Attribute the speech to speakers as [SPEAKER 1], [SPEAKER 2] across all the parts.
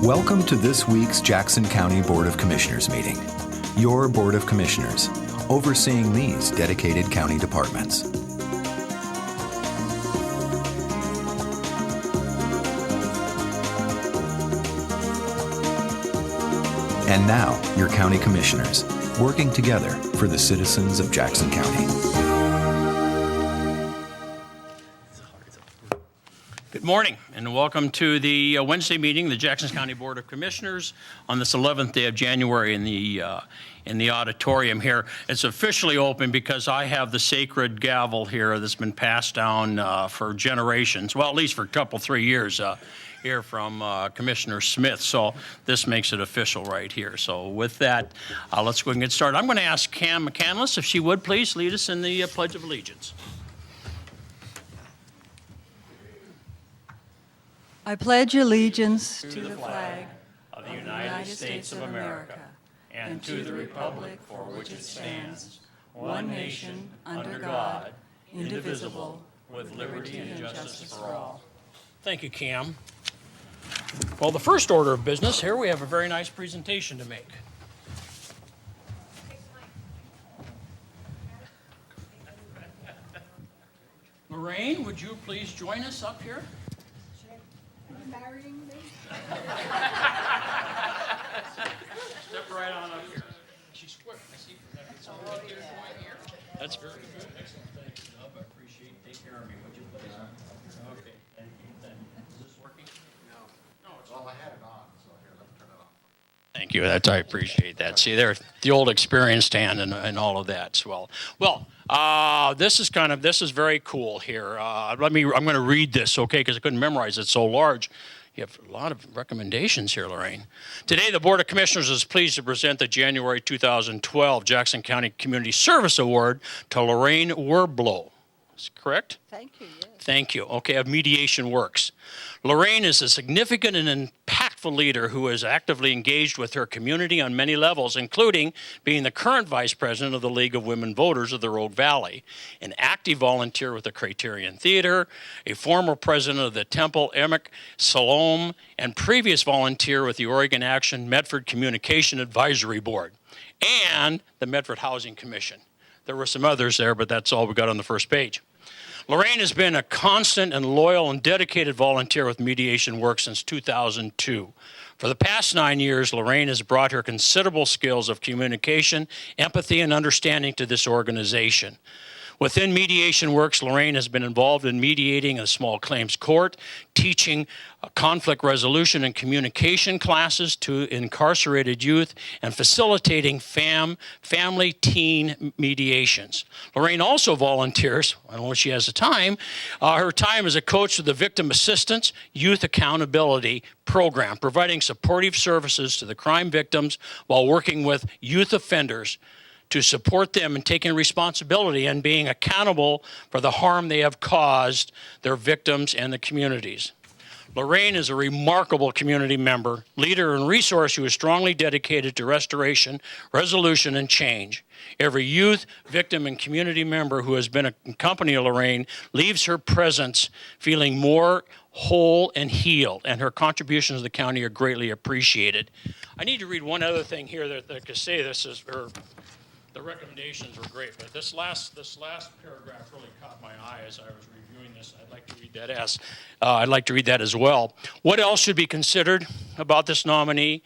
[SPEAKER 1] Welcome to this week's Jackson County Board of Commissioners meeting. Your Board of Commissioners, overseeing these dedicated county departments. And now, your county commissioners, working together for the citizens of Jackson County.
[SPEAKER 2] Good morning and welcome to the Wednesday meeting, the Jackson County Board of Commissioners on this 11th day of January in the auditorium here. It's officially open because I have the sacred gavel here that's been passed down for generations, well, at least for a couple, 3 years here from Commissioner Smith. So this makes it official right here. So with that, let's go ahead and get started. I'm going to ask Cam McCandless if she would please lead us in the Pledge of Allegiance.
[SPEAKER 3] I pledge allegiance to the flag
[SPEAKER 2] of the United States of America and to the republic for which it stands, one nation, under God, indivisible, with liberty and justice for all. Thank you, Cam. Well, the first order of business, here we have a very nice presentation to make. Lorraine, would you please join us up here?
[SPEAKER 4] Marrying me?
[SPEAKER 2] Step right on up here. She's quick. I see from that. It's over here. That's very good. Excellent. Thank you, Dub. I appreciate it. Take care of me, would you please? Okay. Thank you. Thank you. Is this working? No. No, it's
[SPEAKER 5] Well, I had it on, so here, let me turn it off.
[SPEAKER 2] Thank you. I appreciate that. See, there, the old experience stand and all of that. So, well, this is very cool here. I'm going to read this, okay, because I couldn't memorize it so large. You have a lot of recommendations here, Lorraine. Today, the Board of Commissioners is pleased to present the January 2012 Jackson County Community Service Award to Lorraine Werblow. Is that correct?
[SPEAKER 3] Thank you, yes.
[SPEAKER 2] Thank you. Okay, of Mediation Works. Lorraine is a significant and impactful leader who is actively engaged with her community on many levels, including being the current vice president of the League of Women Voters of the Rogue Valley, an active volunteer with the Criterion Theater, a former president of the Temple Emic Salome, and previous volunteer with the Oregon Action Medford Communication Advisory Board, and the Medford Housing Commission. There were some others there, but that's all we got on the first page. Lorraine has been a constant and loyal and dedicated volunteer with Mediation Works since 2002. For the past 9 years, Lorraine has brought her considerable skills of communication, empathy, and understanding to this organization. Within Mediation Works, Lorraine has been involved in mediating a small claims court, teaching conflict resolution and communication classes to incarcerated youth, and facilitating family teen mediations. Lorraine also volunteers, I don't know if she has the time, her time as a coach of the Victim Assistance Youth Accountability Program, providing supportive services to the crime victims while working with youth offenders to support them in taking responsibility and being accountable for the harm they have caused their victims and the communities. Lorraine is a remarkable community member, leader, and resource who is strongly dedicated to restoration, resolution, and change. Every youth, victim, and community member who has been in company of Lorraine leaves her presence feeling more whole and healed, and her contributions to the county are greatly appreciated. I need to read one other thing here that I could say. This is her. The recommendations were great, but this last paragraph really caught my eye as I was reviewing this. I'd like to read that as well. What else should be considered about this nominee?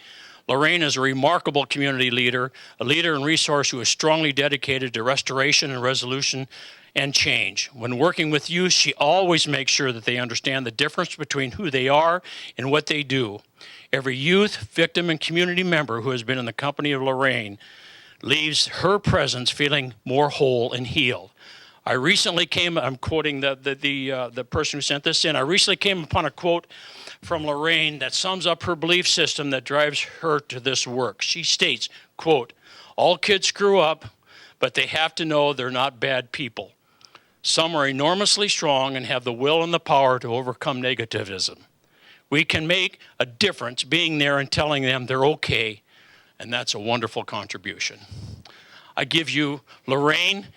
[SPEAKER 2] Lorraine is a remarkable community leader, a leader and resource who is strongly dedicated to restoration and resolution and change. When working with youth, she always makes sure that they understand the difference between who they are and what they do. Every youth, victim, and community member who has been in the company of Lorraine leaves her presence feeling more whole and healed. I recently I'm quoting the person who sent this in. I recently came upon a quote from Lorraine that sums up her belief system that drives her to this work. She states, quote, "All kids screw up, but they have to know they're not bad people. Some are enormously strong and have the will and the power to overcome negativism. We can make a difference being there and telling them they're okay, and that's a wonderful contribution." I give you Lorraine.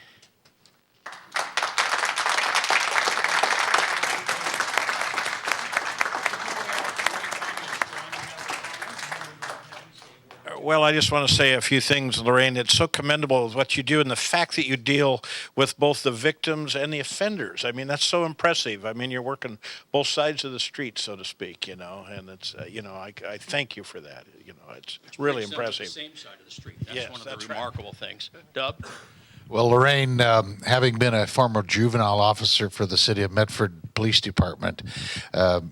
[SPEAKER 4] Well, I just want to say a few things, Lorraine. It's so commendable what you do and the fact that you deal with both the victims and the offenders. I mean, that's so impressive. I mean, you're working both sides of the street, so to speak, and it's, I thank you for that. It's really impressive.
[SPEAKER 2] The same side of the street. That's
[SPEAKER 4] Yes,
[SPEAKER 2] one of
[SPEAKER 4] that's
[SPEAKER 2] the
[SPEAKER 4] right.
[SPEAKER 2] remarkable things. Dub?
[SPEAKER 6] Well, Lorraine, having been a former juvenile officer for the City of Medford Police Department,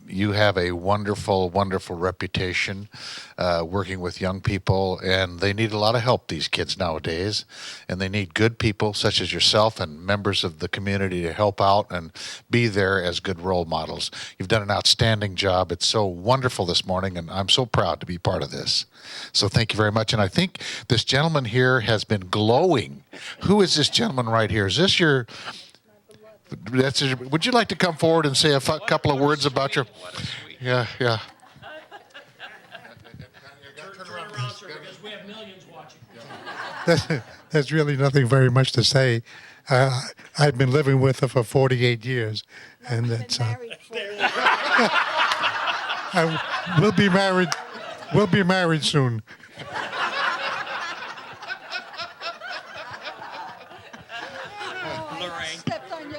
[SPEAKER 6] you have a wonderful, wonderful reputation working with young people, and they need a lot of help, these kids nowadays, and they need good people such as yourself and members of the community to help out and be there as good role models. You've done an outstanding job. It's so wonderful this morning, and I'm so proud to be part of this. So thank you very much. And I think this gentleman here has been glowing. Who is this gentleman right here? Is this your... would you like to come forward and say a couple of words about your... Yeah.
[SPEAKER 2] Turn around, sir, because we have millions watching.
[SPEAKER 7] There's really nothing very much to say. I've been living with her for 48 years, and that's. We'll be married. We'll be married soon.
[SPEAKER 2] Lorraine,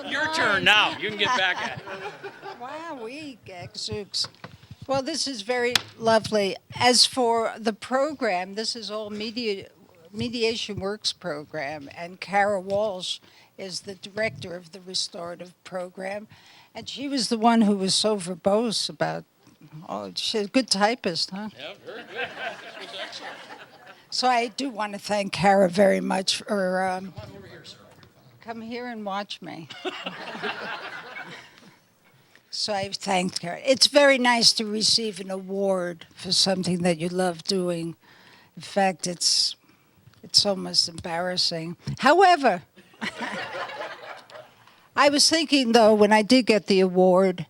[SPEAKER 2] your turn now. You can get back at it.
[SPEAKER 8] Wow, gadzooks. Well, this is very lovely. As for the program, this is all Mediation Works program, and Kara Walsh is the director of the restorative program, and she was the one who was so verbose about. Oh, she's a good typist, huh?
[SPEAKER 2] Yeah, very good. This was excellent.
[SPEAKER 8] So I do want to thank Kara very much for.
[SPEAKER 2] Come on over here, sir.
[SPEAKER 8] Come here and watch me. So I've thanked her. It's very nice to receive an award for something that you love doing. In fact, it's almost embarrassing. However, I was thinking, though, when I did get the award,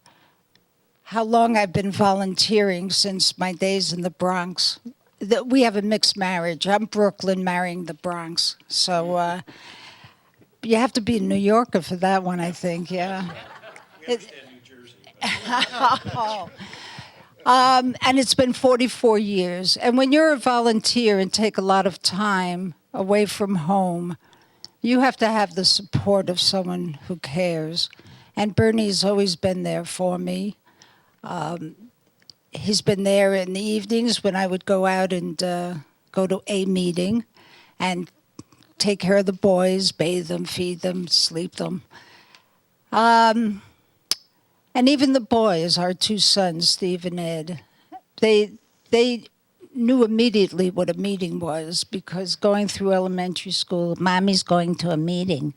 [SPEAKER 8] how long I've been volunteering since my days in the Bronx. We have a mixed marriage. I'm Brooklyn marrying the Bronx. So you have to be a New Yorker for that one, I think, yeah.
[SPEAKER 2] We understand New Jersey.
[SPEAKER 8] And it's been 44 years. And when you're a volunteer and take a lot of time away from home, you have to have the support of someone who cares. And Bernie's always been there for me. He's been there in the evenings when I would go out and go to a meeting and take care of the boys, bathe them, feed them, sleep them. And even the boys, our two sons, Steve and Ed, they knew immediately what a meeting was, because going through elementary school, Mommy's going to a meeting.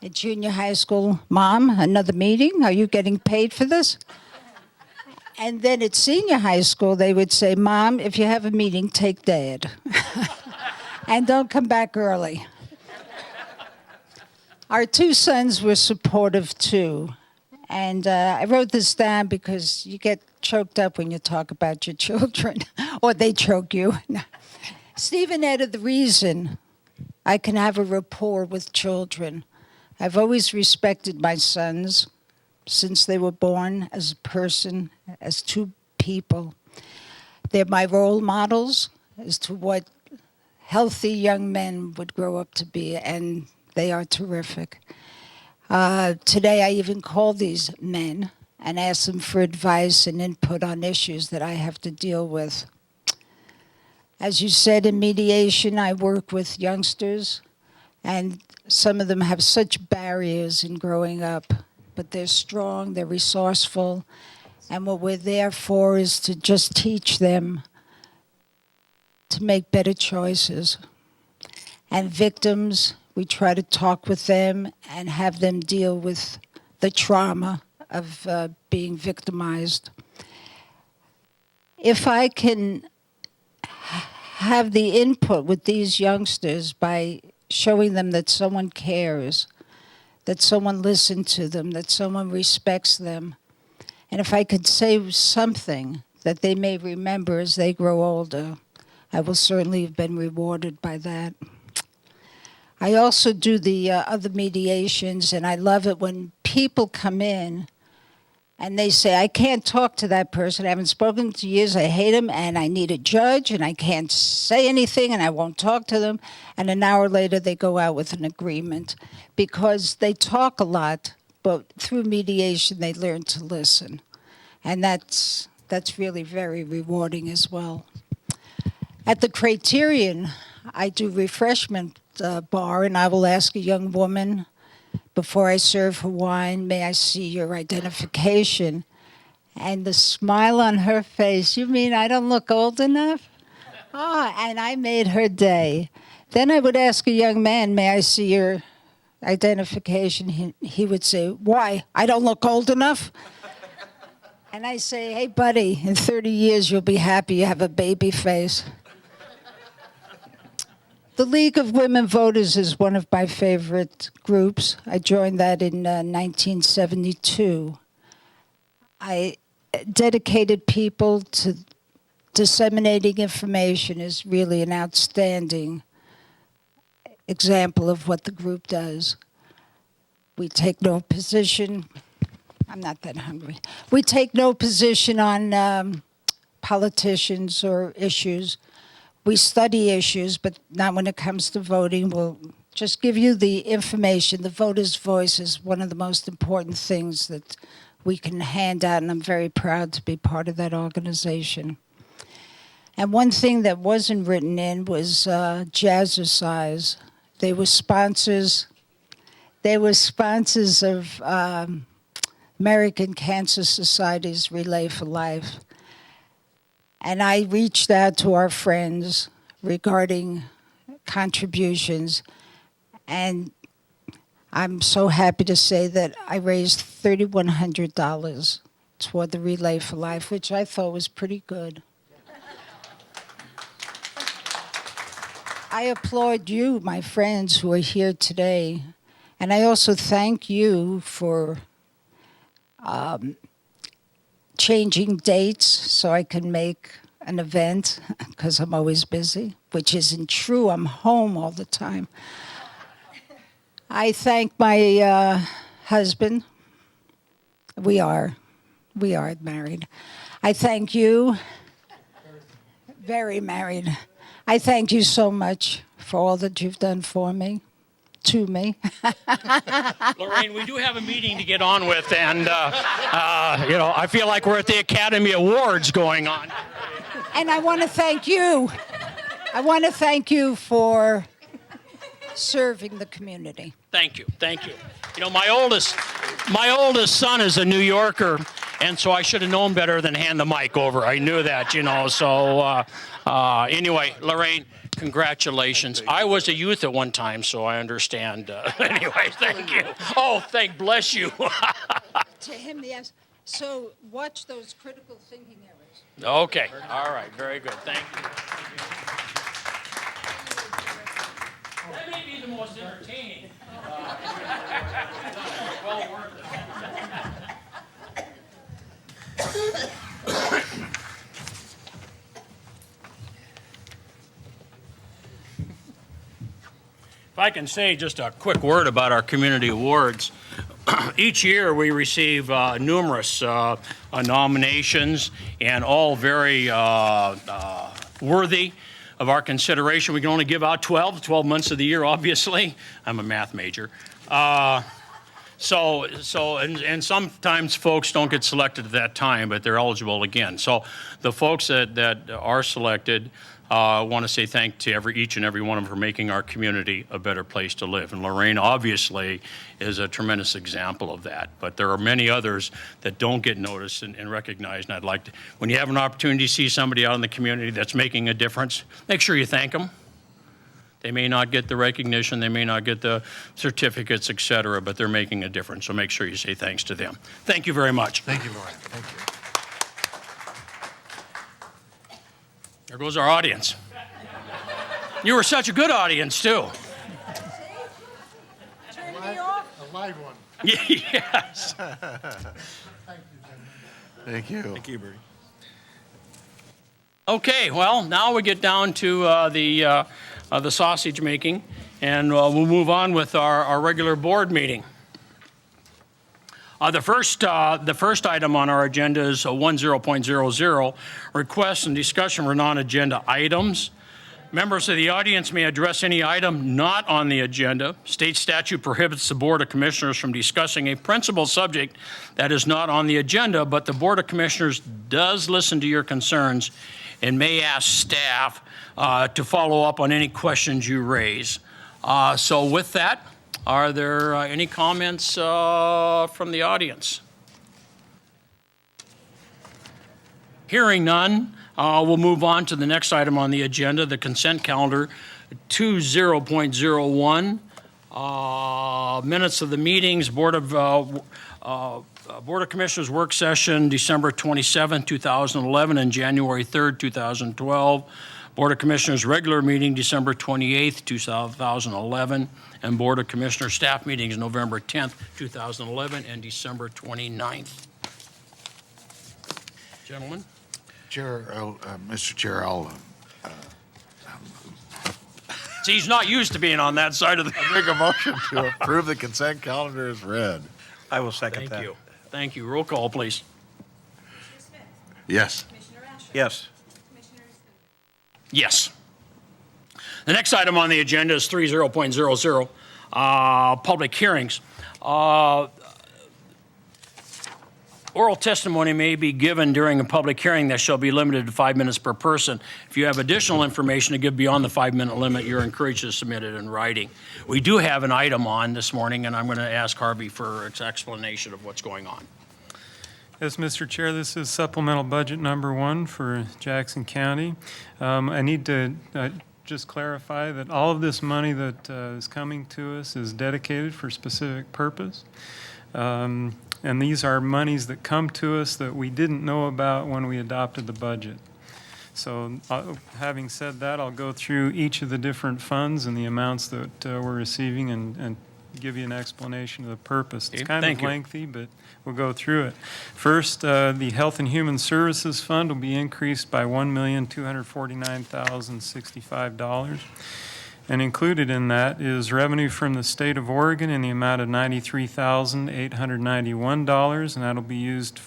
[SPEAKER 8] At junior high school, Mom, another meeting? Are you getting paid for this? And then at senior high school, they would say, Mom, if you have a meeting, take Dad. And don't come back early. Our two sons were supportive, too. And I wrote this down because you get choked up when you talk about your children, or they choke you. Steve and Ed are the reason I can have a rapport with children. I've always respected my sons since they were born as a person, as two people. They're my role models as to what healthy young men would grow up to be, and they are terrific. Today I even call these men and ask them for advice and input on issues that I have to deal with. As you said, in mediation, I work with youngsters, and some of them have such barriers in growing up, but they're strong, they're resourceful, and what we're there for is to just teach them to make better choices. And victims, we try to talk with them and have them deal with the trauma of being victimized. If I can have the input with these youngsters by showing them that someone cares, that someone listens to them, that someone respects them, and if I could say something that they may remember as they grow older, I will certainly have been rewarded by that. I also do the other mediations, and I love it when people come in and they say, I can't talk to that person. I haven't spoken to years. I hate him, and I need a judge, and I can't say anything, and I won't talk to them. And an hour later, they go out with an agreement because they talk a lot, but through mediation, they learn to listen. And that's really very rewarding as well. At the Criterion, I do refreshment bar, and I will ask a young woman, before I serve her wine, may I see your identification? And the smile on her face, you mean I don't look old enough? And I made her day. Then I would ask a young man, may I see your identification? He would say, why? I don't look old enough? And I say, hey, buddy, in 30 years, you'll be happy you have a baby face. The League of Women Voters is one of my favorite groups. I joined that in 1972. I dedicated people to disseminating information is really an outstanding example of what the group does. We take no position. I'm not that hungry. We take no position on politicians or issues. We study issues, but not when it comes to voting. We'll just give you the information. The voter's voice is one of the most important things that we can hand out, and I'm very proud to be part of that organization. And one thing that wasn't written in was Jazzercise. They were sponsors. They were sponsors of American Cancer Society's Relay for Life. And I reached out to our friends regarding contributions, and I'm so happy to say that I raised $3,100 toward the Relay for Life, which I thought was pretty good. I applaud you, my friends who are here today, and I also thank you for changing dates so I can make an event, because I'm always busy, which isn't true. I'm home all the time. I thank my husband. We are married. I thank you. Very married. I thank you so much for all that you've done for me. To me.
[SPEAKER 2] Lorraine, we do have a meeting to get on with, and I feel like we're at the Academy Awards going on.
[SPEAKER 8] And I want to thank you. I want to thank you for serving the community.
[SPEAKER 2] Thank you. You know, my oldest son is a New Yorker, and so I should have known better than hand the mic over. I knew that, So anyway, Lorraine, congratulations. I was a youth at one time, so I understand. Anyway, thank you. Oh, bless you.
[SPEAKER 8] To him, yes. So watch those critical thinking errors.
[SPEAKER 2] Okay. All right. Very good. Thank you. That may be the most entertaining. Well worth it. If I can say just a quick word about our community awards. Each year we receive numerous nominations, and all very worthy of our consideration. We can only give out 12 months of the year, obviously. I'm a math major. So sometimes folks don't get selected at that time, but they're eligible again. So the folks that are selected, want to say thank to each and every one of them for making our community a better place to live. And Lorraine obviously is a tremendous example of that. But there are many others that don't get noticed and recognized. And I'd like to, when you have an opportunity to see somebody out in the community that's making a difference, make sure you thank them. They may not get the recognition, they may not get the certificates, et cetera, but they're making a difference. So make sure you say thanks to them. Thank you very much.
[SPEAKER 6] Thank you, Lorraine. Thank you.
[SPEAKER 2] There goes our audience. You were such a good audience, too.
[SPEAKER 8] Turn me off.
[SPEAKER 7] A live one.
[SPEAKER 2] Yes.
[SPEAKER 6] Thank you.
[SPEAKER 5] Thank you, Bertie.
[SPEAKER 2] Okay, well, now we get down to the sausage making, and we'll move on with our regular board meeting. The first item on our agenda is 10.00, requests and discussion for non-agenda items. Members of the audience may address any item not on the agenda. State statute prohibits the Board of Commissioners from discussing a principal subject that is not on the agenda, but the Board of Commissioners does listen to your concerns and may ask staff to follow up on any questions you raise. So with that, are there any comments from the audience? Hearing none, we'll move on to the next item on the agenda, the consent calendar 20.01. Minutes of the meetings, Board of Commissioners work session December 27, 2011 and January 3rd, 2012. Board of Commissioners regular meeting December 28th, 2011, and Board of Commissioners staff meetings November 10th, 2011 and December 29th. Gentlemen?
[SPEAKER 6] Mr. Chair, I'll
[SPEAKER 2] See, he's not used to being on that side of the...
[SPEAKER 6] make a motion to approve the consent calendar as read.
[SPEAKER 4] I will second that.
[SPEAKER 2] Thank you. Thank you. Roll call, please.
[SPEAKER 6] Yes.
[SPEAKER 4] Yes.
[SPEAKER 2] Yes. The next item on the agenda is 30.00, public hearings. Oral testimony may be given during a public hearing that shall be limited to 5 minutes per person. If you have additional information to give beyond the 5-minute limit, you're encouraged to submit it in writing. We do have an item on this morning, and I'm going to ask Harvey for its explanation of what's going on.
[SPEAKER 9] Yes, Mr. Chair, this is supplemental budget number 1 for Jackson County. I need to just clarify that all of this money that is coming to us is dedicated for a specific purpose. And these are monies that come to us that we didn't know about when we adopted the budget. So having said that, I'll go through each of the different funds and the amounts that we're receiving and give you an explanation of the purpose. It's kind of lengthy, but we'll go through it. First, the Health and Human Services Fund will be increased by $1,249,065. And included in that is revenue from the state of Oregon in the amount of $93,891, and that'll be used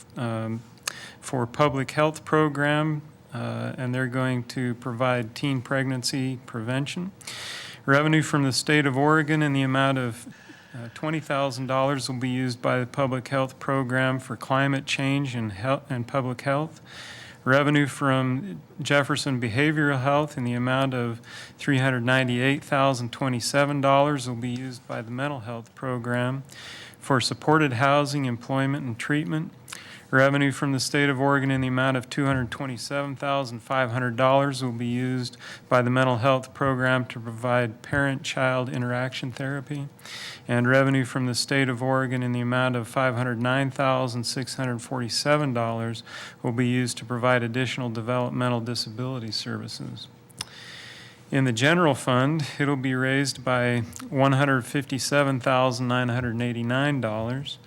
[SPEAKER 9] for public health program, and they're going to provide teen pregnancy prevention. Revenue from the state of Oregon in the amount of $20,000 will be used by the public health program for climate change and public health. Revenue from Jefferson Behavioral Health in the amount of $398,027 will be used by the mental health program for supported housing, employment, and treatment. Revenue from the state of Oregon in the amount of $227,500 will be used by the mental health program to provide parent-child interaction therapy. And revenue from the state of Oregon in the amount of $509,647 will be used to provide additional developmental disability services. In the general fund, it'll be raised by $157,989.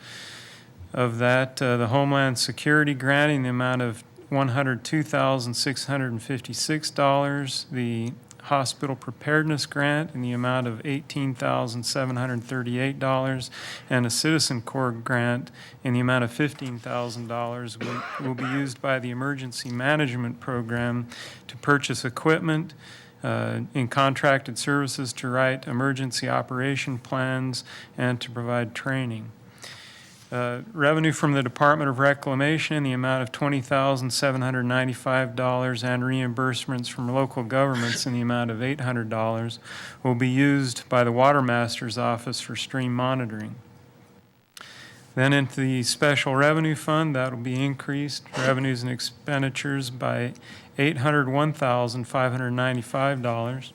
[SPEAKER 9] Of that, the Homeland Security grant in the amount of $102,656, the Hospital Preparedness Grant in the amount of $18,738, and a Citizen Corps grant in the amount of $15,000 will be used by the Emergency Management Program to purchase equipment in contracted services, to write emergency operation plans, and to provide training. Revenue from the Department of Reclamation in the amount of $20,795 and reimbursements from local governments in the amount of $800 will be used by the Water Master's Office for stream monitoring. Then into the Special Revenue Fund, that will be increased revenues and expenditures by $801,595.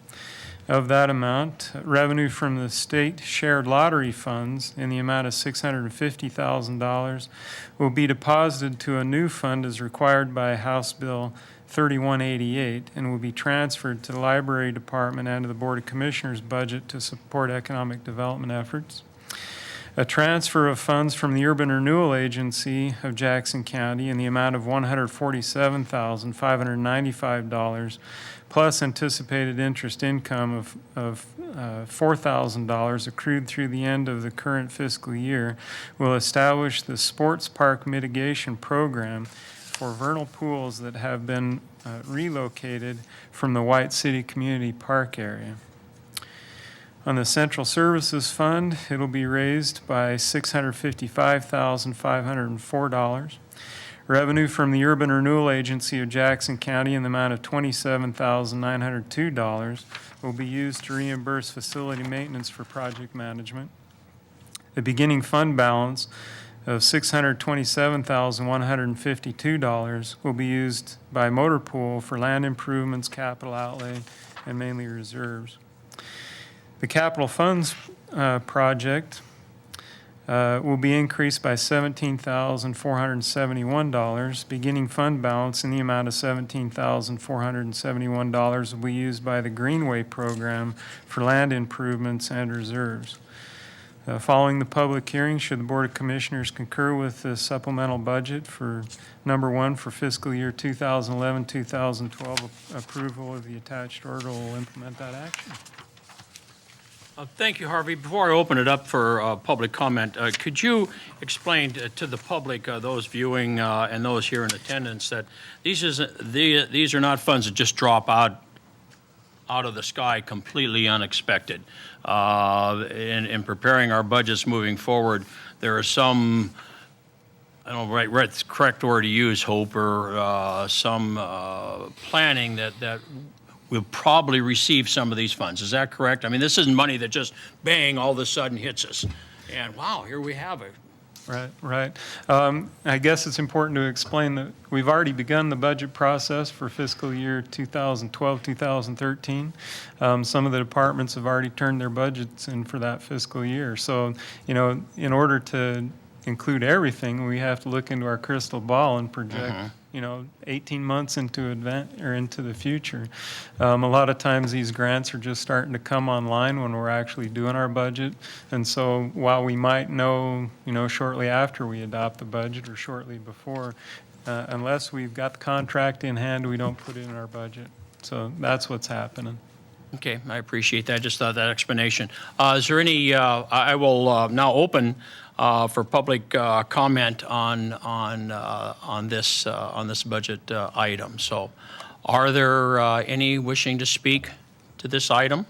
[SPEAKER 9] Of that amount, revenue from the state shared lottery funds in the amount of $650,000 will be deposited to a new fund as required by House Bill 3188 and will be transferred to the Library Department and to the Board of Commissioners budget to support economic development efforts. A transfer of funds from the Urban Renewal Agency of Jackson County in the amount of $147,595 plus anticipated interest income of $4,000 accrued through the end of the current fiscal year will establish the Sports Park Mitigation Program for vernal pools that have been relocated from the White City Community Park area. On the Central Services Fund, it'll be raised by $655,504. Revenue from the Urban Renewal Agency of Jackson County in the amount of $27,902 will be used to reimburse facility maintenance for project management. The beginning fund balance of $627,152 will be used by Motor Pool for land improvements, capital outlay, and mainly reserves. The capital funds project will be increased by $17,471. Beginning fund balance in the amount of $17,471 will be used by the Greenway program for land improvements and reserves. Following the public hearing, should the Board of Commissioners concur with the supplemental budget for number 1 for fiscal year 2011-2012, approval of the attached order will implement that action.
[SPEAKER 2] Thank you, Harvey. Before I open it up for public comment, could you explain to the public, those viewing and those here in attendance, that these are not funds that just drop out of the sky completely unexpected. In preparing our budgets moving forward, there are some, I don't know, right the correct word to use, Hope, or some planning that we'll probably receive some of these funds. Is that correct? I mean, this isn't money that just bang all of a sudden hits us. And wow, here we have it.
[SPEAKER 9] Right. I guess it's important to explain that we've already begun the budget process for fiscal year 2012, 2013. Some of the departments have already turned their budgets in for that fiscal year. So, in order to include everything, we have to look into our crystal ball and project, 18 months into the future. A lot of times these grants are just starting to come online when we're actually doing our budget. And so while we might know, shortly after we adopt the budget or shortly before, unless we've got the contract in hand, we don't put it in our budget. So that's what's happening.
[SPEAKER 2] Okay, I appreciate that. Just that explanation. Is there any? I will now open for public comment on this budget item. So, are there any wishing to speak to this item?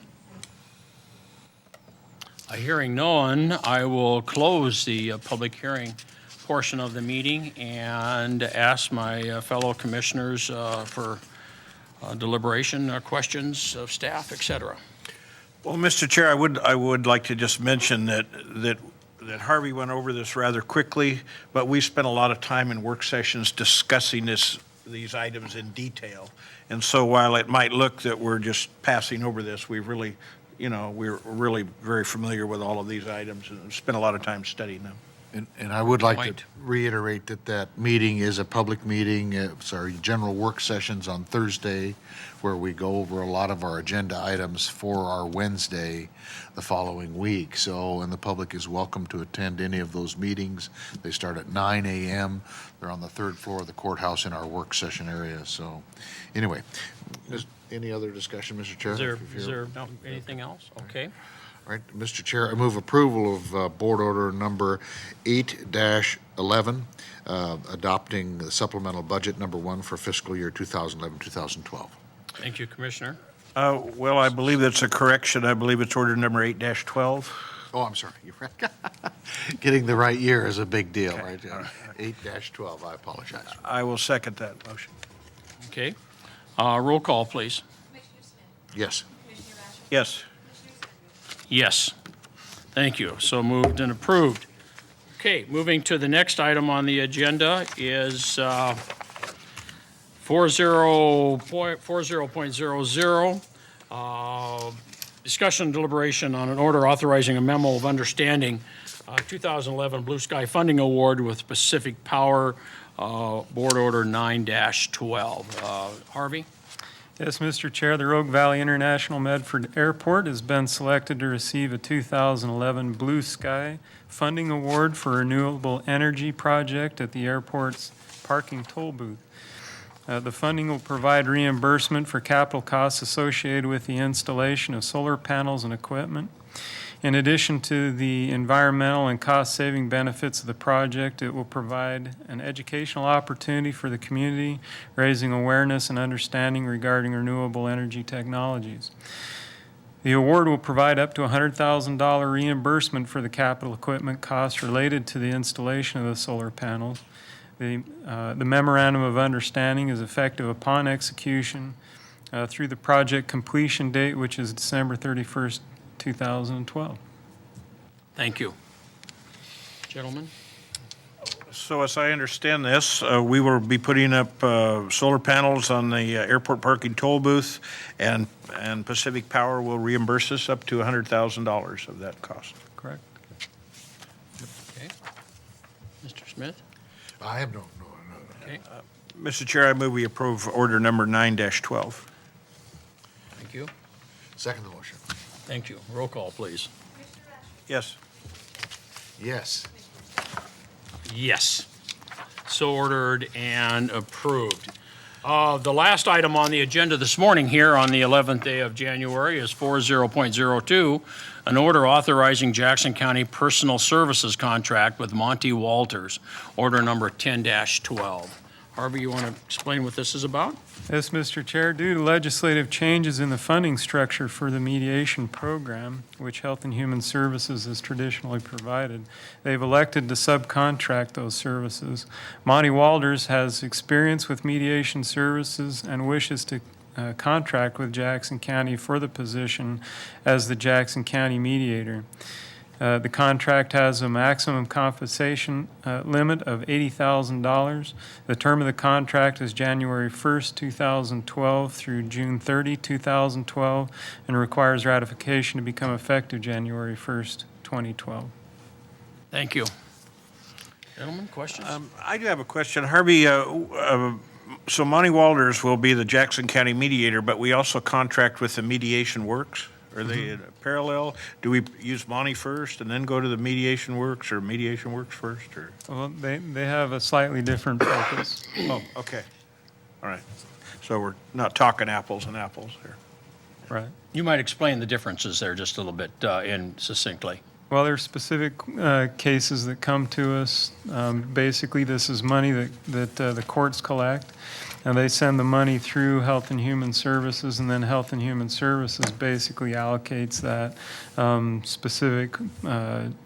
[SPEAKER 2] Hearing none, I will close the public hearing portion of the meeting and ask my fellow commissioners for deliberation, questions of staff, etc.
[SPEAKER 4] Well, Mr. Chair, I would like to just mention that Harvey went over this rather quickly, but we spent a lot of time in work sessions discussing these items in detail. And so while it might look that we're just passing over this, we're really very familiar with all of these items and spent a lot of time studying them.
[SPEAKER 6] And I would like to reiterate that meeting is a public meeting. It's our general work sessions on Thursday, where we go over a lot of our agenda items for our Wednesday the following week. So, and the public is welcome to attend any of those meetings. They start at 9 a.m. They're on the 3rd floor of the courthouse in our work session area. So, anyway, any other discussion, Mr. Chair?
[SPEAKER 2] Is there anything else? Okay.
[SPEAKER 6] All right, Mr. Chair, I move approval of Board Order number 8-11, adopting the supplemental budget number 1 for fiscal year 2011-2012.
[SPEAKER 2] Thank you, Commissioner.
[SPEAKER 4] Well, I believe that's a correction. I believe it's order number 8-12.
[SPEAKER 6] Oh, I'm sorry. You're right. Getting the right year is a big deal, right? 8-12, I apologize.
[SPEAKER 4] I will second that motion.
[SPEAKER 2] Okay. Roll call, please.
[SPEAKER 6] Yes.
[SPEAKER 4] Yes.
[SPEAKER 2] Yes. Thank you. So moved and approved. Okay, moving to the next item on the agenda is 40.00, discussion and deliberation on an order authorizing a memo of understanding 2011 Blue Sky Funding Award with Pacific Power, Board Order 9-12. Harvey?
[SPEAKER 9] Yes, Mr. Chair, the Rogue Valley International Medford Airport has been selected to receive a 2011 Blue Sky Funding Award for renewable energy project at the airport's parking toll booth. The funding will provide reimbursement for capital costs associated with the installation of solar panels and equipment. In addition to the environmental and cost-saving benefits of the project, it will provide an educational opportunity for the community, raising awareness and understanding regarding renewable energy technologies. The award will provide up to $100,000 reimbursement for the capital equipment costs related to the installation of the solar panels. The memorandum of understanding is effective upon execution through the project completion date, which is December 31st, 2012.
[SPEAKER 2] Thank you. Gentlemen?
[SPEAKER 4] So as I understand this, we will be putting up solar panels on the airport parking toll booth, and Pacific Power will reimburse us up to $100,000 of that cost.
[SPEAKER 9] Correct.
[SPEAKER 2] Okay. Mr. Smith?
[SPEAKER 6] I have no.
[SPEAKER 2] Okay.
[SPEAKER 4] Mr. Chair, I move we approve order number 9-12.
[SPEAKER 2] Thank you.
[SPEAKER 6] Second the motion.
[SPEAKER 2] Thank you. Roll call, please.
[SPEAKER 4] Yes.
[SPEAKER 6] Yes.
[SPEAKER 2] Yes. So ordered and approved. The last item on the agenda this morning here on the 11th day of January is 40.02, an order authorizing Jackson County Personal Services contract with Monty Walters, order number 10-12. Harvey, you want to explain what this is about?
[SPEAKER 9] Yes, Mr. Chair, due to legislative changes in the funding structure for the mediation program, which Health and Human Services has traditionally provided, they've elected to subcontract those services. Monty Walters has experience with mediation services and wishes to contract with Jackson County for the position as the Jackson County mediator. The contract has a maximum compensation limit of $80,000. The term of the contract is January 1st, 2012 through June 30, 2012, and requires ratification to become effective January 1st, 2012.
[SPEAKER 2] Thank you. Gentlemen, questions?
[SPEAKER 4] I do have a question. Harvey, so Monty Walters will be the Jackson County mediator, but we also contract with the Mediation Works? Are they in parallel? Do we use Monty first and then go to the Mediation Works, or Mediation Works first? Or?
[SPEAKER 9] Well, they have a slightly different focus.
[SPEAKER 4] Oh, okay. All right. So we're not talking apples and apples here.
[SPEAKER 9] Right.
[SPEAKER 2] You might explain the differences there just a little bit succinctly.
[SPEAKER 9] Well, there are specific cases that come to us. Basically, this is money that the courts collect, and they send the money through Health and Human Services, and then Health and Human Services basically allocates that. Specific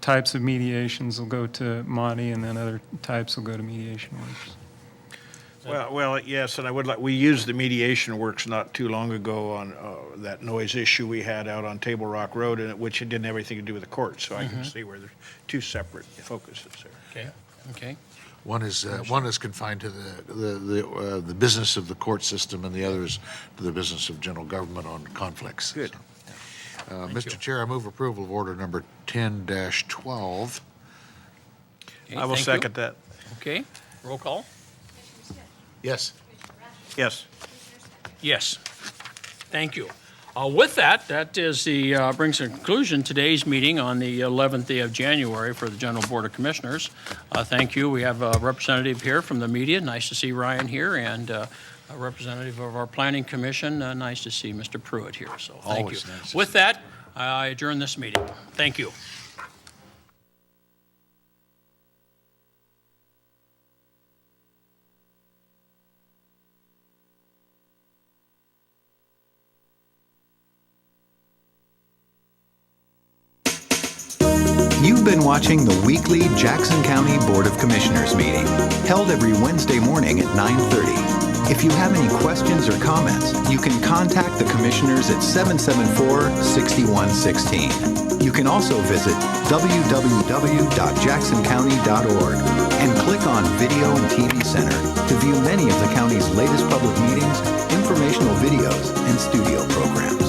[SPEAKER 9] types of mediations will go to Monty, and then other types will go to Mediation Works.
[SPEAKER 4] Well, yes, and we used the Mediation Works not too long ago on that noise issue we had out on Table Rock Road, which didn't have anything to do with the court. So I can see where there's two separate focuses there.
[SPEAKER 2] Okay.
[SPEAKER 6] One is confined to the business of the court system, and the other is to the business of general government on conflicts.
[SPEAKER 4] Good.
[SPEAKER 6] Mr. Chair, I move approval of order number 10-12.
[SPEAKER 2] Okay,
[SPEAKER 4] I will
[SPEAKER 2] thank
[SPEAKER 4] second
[SPEAKER 2] you.
[SPEAKER 4] that.
[SPEAKER 2] Okay. Roll call.
[SPEAKER 6] Yes.
[SPEAKER 4] Yes.
[SPEAKER 2] Yes. Thank you. With that is brings to conclusion today's meeting on the 11th day of January for the General Board of Commissioners. Thank you. We have a representative here from the media. Nice to see Ryan here, and a representative of our Planning Commission. Nice to see Mr. Pruitt here. So thank
[SPEAKER 6] Always
[SPEAKER 2] you.
[SPEAKER 6] nice to
[SPEAKER 2] With
[SPEAKER 6] see
[SPEAKER 2] that, I adjourn this meeting. Thank you.
[SPEAKER 1] You've been watching the weekly Jackson County Board of Commissioners meeting, held every Wednesday morning at 9:30. If you have any questions or comments, you can contact the commissioners at 774-6116. You can also visit www.jacksoncounty.org and click on Video and TV Center to view many of the county's latest public meetings, informational videos, and studio programs.